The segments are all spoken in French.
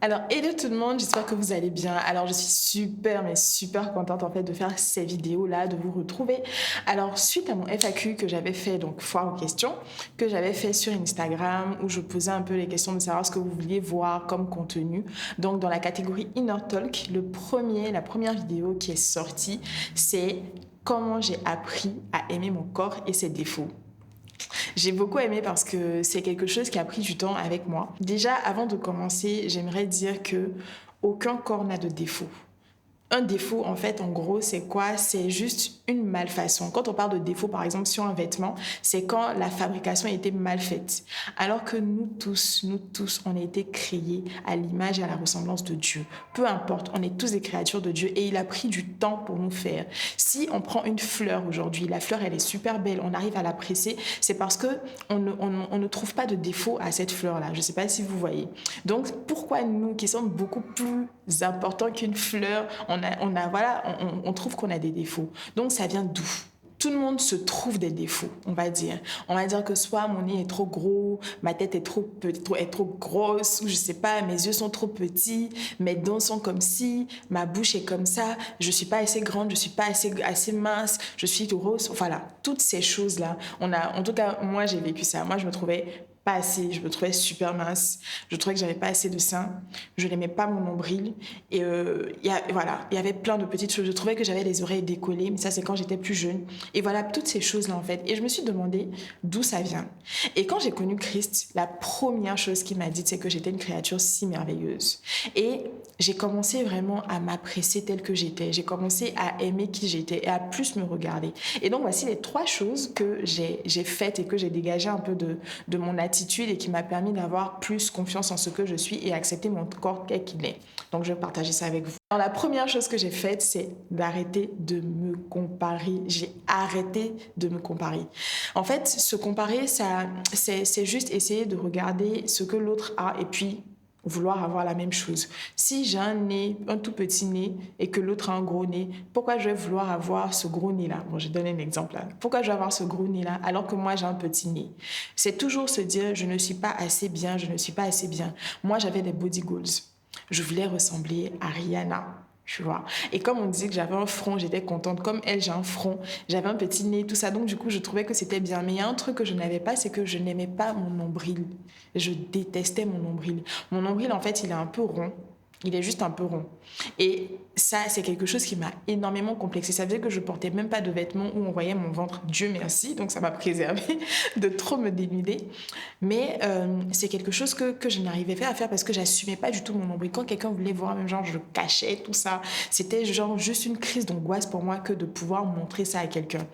Alors, hello tout le monde, j'espère que vous allez bien. Alors, je suis super, mais super contente en fait de faire ces vidéos-là, de vous retrouver. Alors, suite à mon FAQ que j'avais fait, donc foire aux questions, que j'avais fait sur Instagram, où je posais un peu les questions de savoir ce que vous vouliez voir comme contenu. Donc, dans la catégorie Inner Talk, la première vidéo qui est sortie, c'est comment j'ai appris à aimer mon corps et ses défauts. J'ai beaucoup aimé parce que c'est quelque chose qui a pris du temps avec moi. Déjà, avant de commencer, j'aimerais dire que aucun corps n'a de défaut. Un défaut, en fait, en gros, c'est quoi? C'est juste une malfaçon. Quand on parle de défaut, par exemple, sur un vêtement, c'est quand la fabrication a été mal faite. Alors que nous tous, on a été créés à l'image et à la ressemblance de Dieu. Peu importe, on est tous des créatures de Dieu et il a pris du temps pour nous faire. Si on prend une fleur aujourd'hui, la fleur, elle est super belle, on arrive à l'apprécier, c'est parce que on ne trouve pas de défaut à cette fleur-là. Je ne sais pas si vous voyez. Donc, pourquoi nous, qui sommes beaucoup plus importants qu'une fleur, on trouve qu'on a des défauts. Donc, ça vient d'où? Tout le monde se trouve des défauts, on va dire. On va dire que soit mon nez est trop gros, ma tête est trop grosse, ou je sais pas, mes yeux sont trop petits, mes dents sont comme ci, ma bouche est comme ça, je suis pas assez grande, je suis pas assez mince, je suis grosse. Voilà, toutes ces choses-là. En tout cas, moi, j'ai vécu ça. Moi, je me trouvais pas assez, je me trouvais super mince, je trouvais que j'avais pas assez de seins, je n'aimais pas mon nombril et il y avait plein de petites choses. Je trouvais que j'avais les oreilles décollées, mais ça c'est quand j'étais plus jeune. Et voilà, toutes ces choses-là en fait. Et je me suis demandé d'où ça vient. Et quand j'ai connu Christ, la première chose qu'il m'a dit, c'est que j'étais une créature si merveilleuse. Et j'ai commencé vraiment à m'apprécier telle que j'étais. J'ai commencé à aimer qui j'étais et à plus me regarder. Et donc voici les 3 choses que j'ai faites et que j'ai dégagées un peu de mon attitude et qui m'a permis d'avoir plus confiance en ce que je suis et accepter mon corps tel qu'il est. Donc, je vais partager ça avec vous. Alors, la première chose que j'ai faite, c'est d'arrêter de me comparer. J'ai arrêté de me comparer. En fait, se comparer, c'est juste essayer de regarder ce que l'autre a et puis vouloir avoir la même chose. Si j'ai un nez, un tout petit nez, et que l'autre a un gros nez, pourquoi je vais vouloir avoir ce gros nez-là? Bon, je donne un exemple là. Pourquoi je vais avoir ce gros nez-là alors que moi j'ai un petit nez? C'est toujours se dire, je ne suis pas assez bien, je ne suis pas assez bien. Moi, j'avais des body goals. Je voulais ressembler à Rihanna. Tu vois. Et comme on disait que j'avais un front, j'étais contente. Comme elle, j'ai un front, j'avais un petit nez, tout ça. Donc, du coup, je trouvais que c'était bien. Mais il y a un truc que je n'avais pas, c'est que je n'aimais pas mon nombril. Je détestais mon nombril. Mon nombril, en fait, il est un peu rond. Il est juste un peu rond. Et ça, c'est quelque chose qui m'a énormément complexée. Ça veut dire que je portais même pas de vêtements où on voyait mon ventre. Dieu merci. Donc, ça m'a préservé de trop me dénuder. Mais c'est quelque chose que je n'arrivais pas à faire parce que j'assumais pas du tout mon nombril. Quand quelqu'un voulait voir, même genre, je le cachais, tout ça. C'était genre juste une crise d'angoisse pour moi que de pouvoir montrer ça à quelqu'un.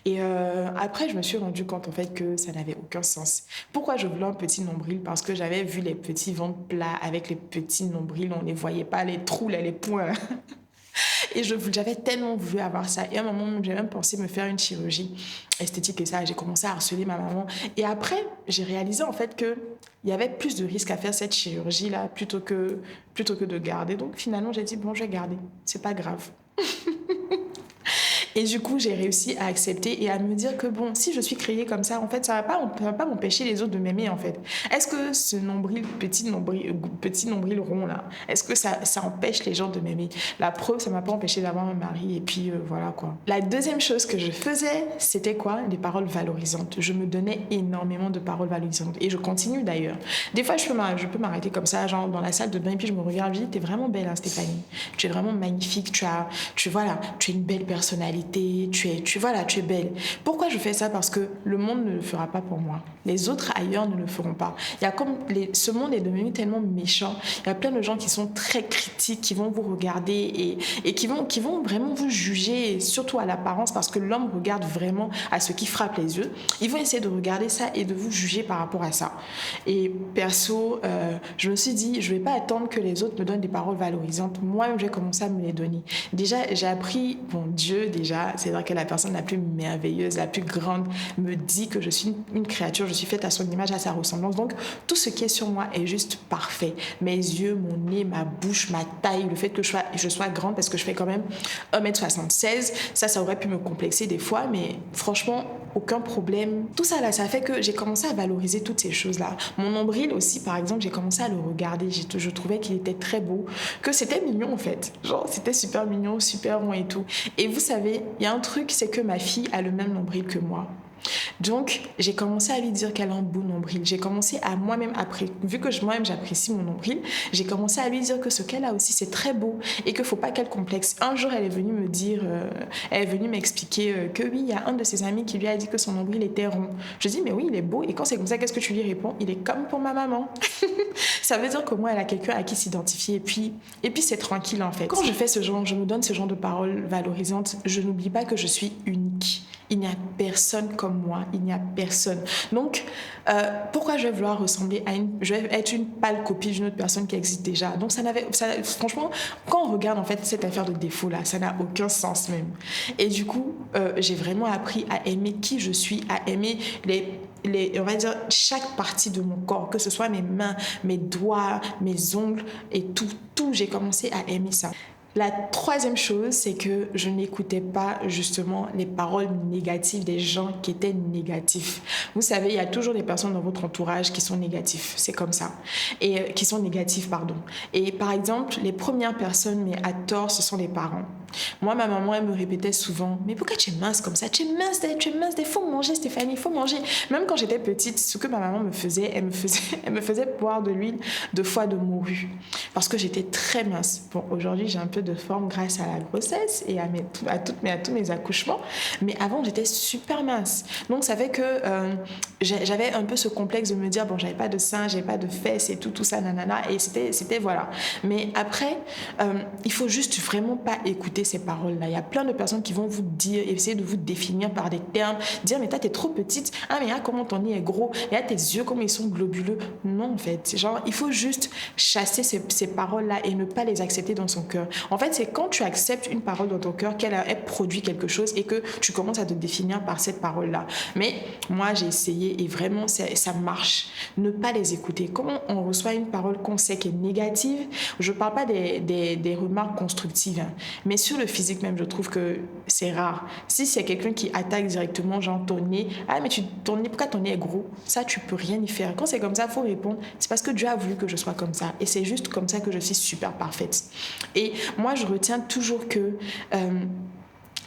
Et après, je me suis rendu compte en fait que ça n'avait aucun sens. Pourquoi je voulais un petit nombril? Parce que j'avais vu les petits ventres plats avec les petits nombrils, on les voyait pas, les trous là, les points. Et j'avais tellement voulu avoir ça. Et à un moment, j'ai même pensé me faire une chirurgie esthétique et ça. J'ai commencé à harceler ma maman. Et après, j'ai réalisé en fait qu'il y avait plus de risques à faire cette chirurgie-là plutôt que de garder. Donc finalement, j'ai dit, bon, je vais garder. C'est pas grave. Et du coup, j'ai réussi à accepter et à me dire que bon, si je suis créée comme ça, en fait, ça va pas m'empêcher les autres de m'aimer, en fait. Est-ce que ce petit nombril rond là, est-ce que ça empêche les gens de m'aimer? La preuve, ça m'a pas empêché d'avoir un mari et puis voilà quoi. La deuxième chose que je faisais, c'était quoi? Les paroles valorisantes. Je me donnais énormément de paroles valorisantes et je continue d'ailleurs. Des fois, je peux m'arrêter comme ça, genre dans la salle de bain et puis je me regarde, je dis, t'es vraiment belle, hein, Stéphanie. Tu es vraiment magnifique, tu as une belle personnalité. Tu es belle. Pourquoi je fais ça? Parce que le monde ne le fera pas pour moi. Les autres ailleurs ne le feront pas. Il y a ce monde est devenu tellement méchant. Il y a plein de gens qui sont très critiques, qui vont vous regarder et qui vont vraiment vous juger, surtout à l'apparence, parce que l'homme regarde vraiment à ce qui frappe les yeux. Ils vont essayer de regarder ça et de vous juger par rapport à ça. Et perso, je me suis dit, je vais pas attendre que les autres me donnent des paroles valorisantes. Moi-même, je vais commencer à me les donner. Déjà, j'ai appris, bon, Dieu, déjà, c'est-à-dire que la personne la plus merveilleuse, la plus grande, me dit que je suis une créature, je suis faite à son image, à sa ressemblance. Donc, tout ce qui est sur moi est juste parfait. Mes yeux, mon nez, ma bouche, ma taille, le fait que je sois grande, parce que je fais quand même 1m76, ça aurait pu me complexer des fois, mais franchement, aucun problème. Tout ça là, ça fait que j'ai commencé à valoriser toutes ces choses-là. Mon nombril aussi, par exemple, j'ai commencé à le regarder. Je trouvais qu'il était très beau, que c'était mignon en fait. Genre, c'était super mignon, super rond et tout. Et vous savez, il y a un truc, c'est que ma fille a le même nombril que moi. Donc, j'ai commencé à lui dire qu'elle a un beau nombril. J'ai commencé à moi-même, après, vu que moi-même j'apprécie mon nombril, j'ai commencé à lui dire que ce qu'elle a aussi, c'est très beau et qu'il ne faut pas qu'elle complexe. Un jour, elle est venue me dire, elle est venue m'expliquer que oui, il y a un de ses amis qui lui a dit que son nombril était rond. Je dis, mais oui, il est beau. Et quand c'est comme ça, qu'est-ce que tu lui réponds? Il est comme pour ma maman. Ça veut dire que moi, elle a quelqu'un à qui s'identifier. Et puis c'est tranquille en fait. Quand je fais je me donne ce genre de paroles valorisantes, je n'oublie pas que je suis unique. Il n'y a personne comme moi, il n'y a personne. Donc, pourquoi je vais vouloir je vais être une pâle copie d'une autre personne qui existe déjà. Donc, franchement, quand on regarde en fait cette affaire de défaut là, ça n'a aucun sens même. Et du coup, j'ai vraiment appris à aimer qui je suis, à aimer on va dire chaque partie de mon corps, que ce soit mes mains, mes doigts, mes ongles et tout, j'ai commencé à aimer ça. La troisième chose, c'est que je n'écoutais pas justement les paroles négatives des gens qui étaient négatifs. Vous savez, il y a toujours des personnes dans votre entourage qui sont négatifs, c'est comme ça, et qui sont négatives, pardon. Et par exemple, les premières personnes, mais à tort, ce sont les parents. Moi, ma maman, elle me répétait souvent, mais pourquoi tu es mince comme ça? Tu es mince, il faut manger, Stéphanie, il faut manger. Même quand j'étais petite, ce que ma maman me faisait, elle me faisait boire de l'huile de foie de morue parce que j'étais très mince. Bon, aujourd'hui, j'ai un peu de forme grâce à la grossesse et à tous mes accouchements, mais avant, j'étais super mince. Donc, ça fait que j'avais un peu ce complexe de me dire, bon, j'avais pas de seins, j'avais pas de fesses et tout ça, nanana, et c'était voilà. Mais après, il faut juste vraiment pas écouter ces paroles-là. Il y a plein de personnes qui vont vous dire, essayer de vous définir par des termes, dire mais toi t'es trop petite, ah mais comment ton nez est gros, et là tes yeux comment ils sont globuleux. Non en fait, genre il faut juste chasser ces paroles-là et ne pas les accepter dans son cœur. En fait c'est quand tu acceptes une parole dans ton cœur qu'elle produit quelque chose et que tu commences à te définir par cette parole-là. Mais moi j'ai essayé et vraiment ça marche. Ne pas les écouter. Quand on reçoit une parole qu'on sait qui est négative, je parle pas des remarques constructives, hein, mais sur le physique même, je trouve que c'est rare. Si c'est quelqu'un qui attaque directement, genre ton nez, ah mais ton nez, pourquoi ton nez est gros? Ça, tu peux rien y faire. Quand c'est comme ça, il faut répondre, c'est parce que Dieu a voulu que je sois comme ça. Et c'est juste comme ça que je suis super parfaite. Et moi, je retiens toujours que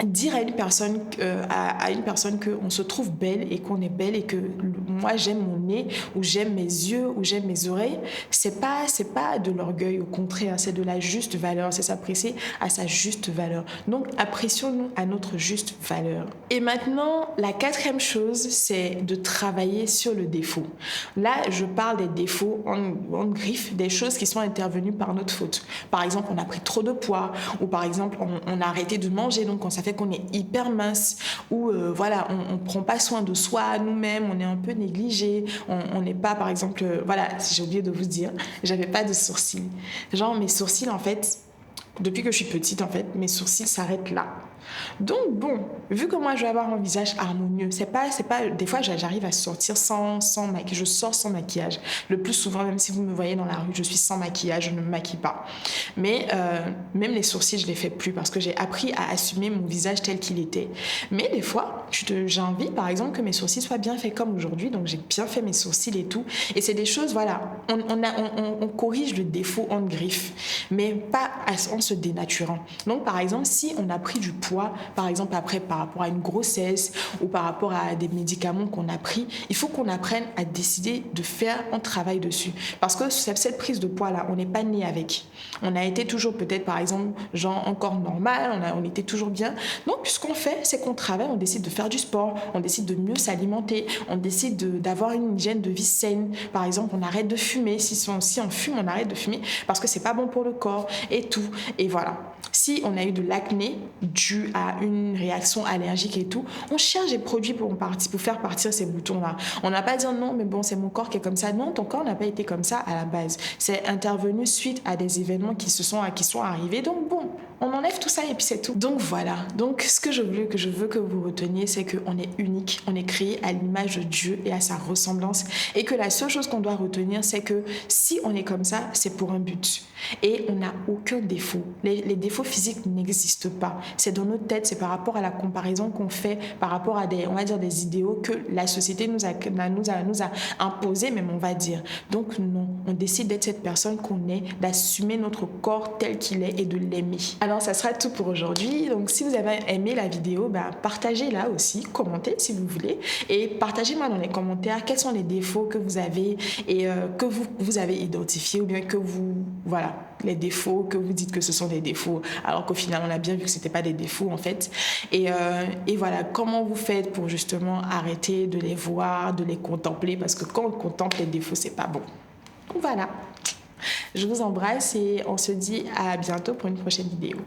dire à une personne qu'on se trouve belle et qu'on est belle et que moi j'aime mon nez ou j'aime mes yeux ou j'aime mes oreilles, c'est pas de l'orgueil, au contraire, c'est de la juste valeur, c'est s'apprécier à sa juste valeur. Donc apprécions-nous à notre juste valeur. Et maintenant, la quatrième chose, c'est de travailler sur le défaut. Là, je parle des défauts en griffe, des choses qui sont intervenues par notre faute. Par exemple, on a pris trop de poids ou par exemple, on a arrêté de manger, donc on fait qu'on est hyper mince ou voilà, on prend pas soin de soi nous-mêmes, on est un peu négligé, on n'est pas par exemple voilà, j'ai oublié de vous dire, j'avais pas de sourcils. Genre mes sourcils en fait, depuis que je suis petite en fait, mes sourcils s'arrêtent là. Donc bon, vu que moi je veux avoir un visage harmonieux, c'est pas des fois j'arrive à sortir sans maquillage, je sors sans maquillage. Le plus souvent, même si vous me voyez dans la rue, je suis sans maquillage, je ne me maquille pas. Mais même les sourcils, je les fais plus parce que j'ai appris à assumer mon visage tel qu'il était. Mais des fois, j'ai envie par exemple que mes sourcils soient bien faits comme aujourd'hui, donc j'ai bien fait mes sourcils et tout. Et c'est des choses, voilà, on corrige le défaut en griffe, mais pas en se dénaturant. Donc par exemple, si on a pris du poids, par exemple après par rapport à une grossesse ou par rapport à des médicaments qu'on a pris, il faut qu'on apprenne à décider de faire un travail dessus. Parce que cette prise de poids là, on n'est pas né avec. On a été toujours peut-être par exemple genre encore normal, on était toujours bien. Donc ce qu'on fait, c'est qu'on travaille, on décide de faire du sport, on décide de mieux s'alimenter, on décide d'avoir une hygiène de vie saine. Par exemple, on arrête de fumer. Si on fume, on arrête de fumer parce que c'est pas bon pour le corps et tout. Et voilà. Si on a eu de l'acné dû à une réaction allergique et tout, on cherche des produits pour faire partir ces boutons-là. On n'a pas dit non, mais bon, c'est mon corps qui est comme ça. Non, ton corps n'a pas été comme ça à la base. C'est intervenu suite à des événements qui sont arrivés. Donc bon, on enlève tout ça et puis c'est tout. Donc voilà, donc ce que je veux que vous reteniez, c'est qu'on est unique, on est créé à l'image de Dieu et à sa ressemblance, et que la seule chose qu'on doit retenir, c'est que si on est comme ça, c'est pour un but. Et on n'a aucun défaut. Les défauts physiques n'existent pas. C'est dans notre tête, c'est par rapport à la comparaison qu'on fait, par rapport à on va dire des idéaux que la société nous a imposés, même on va dire. Donc non, on décide d'être cette personne qu'on est, d'assumer notre corps tel qu'il est et de l'aimer. Alors ça sera tout pour aujourd'hui. Donc si vous avez aimé la vidéo, partagez-la aussi, commentez si vous voulez, et partagez-moi dans les commentaires quels sont les défauts que vous avez et que vous avez identifiés, ou bien que voilà, les défauts que vous dites que ce sont des défauts, alors qu'au final on a bien vu que c'était pas des défauts en fait. Et voilà, comment vous faites pour justement arrêter de les voir, de les contempler, parce que quand on contemple les défauts, c'est pas bon. Voilà. Je vous embrasse et on se dit à bientôt pour une prochaine vidéo.